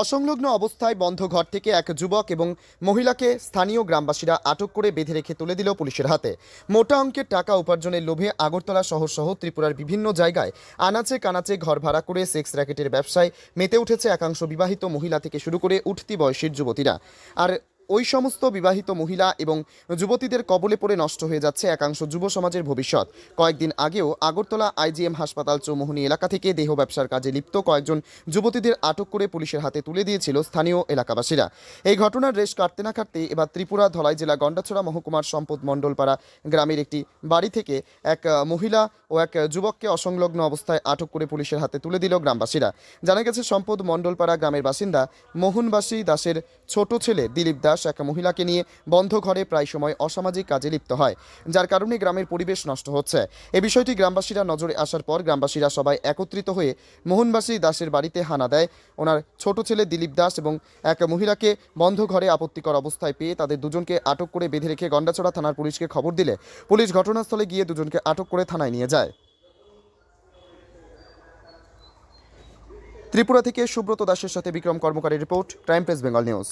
অসংলগ্ন অবস্থায় বন্ধ ঘর থেকে এক যুবক এবং মহিলাকে স্থানীয় গ্রামবাসীরা আটক করে বেঁধে রেখে তুলে দিল পুলিশের হাতে। মোটা অঙ্কের টাকা উপার্জনের লোভে আগরতলা শহর সহ ত্রিপুরার বিভিন্ন জায়গায় আনাচে কানাচে ঘর ভাড়া করে সেক্স র্যাকেটের ব্যবসায় মেতে উঠেছে একাংশ বিবাহিত মহিলা থেকে শুরু করে উঠতি বয়সের যুবতীরা। আর ওই সমস্ত বিবাহিত মহিলা এবং যুবতীদের কবলে পড়ে নষ্ট হয়ে যাচ্ছে একাংশ যুব সমাজের ভবিষ্যৎ। কয়েকদিন আগেও আগরতলা আইজিএম হাসপাতাল চৌমুহনী এলাকা থেকে দেহ ব্যবসার কাজে লিপ্ত কয়েকজন যুবতীদের আটক করে পুলিশের হাতে তুলে দিয়েছিল স্থানীয় এলাকাবাসীরা। এই ঘটনার রেশ কাটতে না কাটতে এবার ত্রিপুরা ধলাই জেলা গন্ডাছড়া মহকুমার সম্পদ মণ্ডলপাড়া গ্রামের একটি বাড়ি থেকে এক মহিলা ও এক যুবককে অসংলগ্ন অবস্থায় আটক করে পুলিশের হাতে তুলে দিল গ্রামবাসীরা। জানা গেছে সম্পদ মণ্ডলপাড়া গ্রামের বাসিন্দা মোহনবাসী দাসের ছোট ছেলে দিলীপ দাস এক মহিলাকে নিয়ে বন্ধ ঘরে প্রায় সময় অসামাজিক কাজে লিপ্ত হয়, যার কারণে গ্রামের পরিবেশ নষ্ট হচ্ছে। এ বিষয়টি গ্রামবাসীরা নজরে আসার পর গ্রামবাসীরা সবাই একত্রিত হয়ে মোহনবাসী দাসের বাড়িতে হানা দেয়। ওনার ছোট ছেলে দিলীপ দাস এবং এক মহিলাকে বন্ধ ঘরে আপত্তিকর অবস্থায় পেয়ে তাদের দুজনকে আটক করে বেঁধে রেখে গন্ডাছড়া থানার পুলিশকে খবর দিলে পুলিশ ঘটনাস্থলে গিয়ে দুজনকে আটক করে থানায় নিয়ে যায়। ত্রিপুরা থেকে সুব্রত দাসের সাথে বিক্রম কর্মকারের report, crime press Bengal news.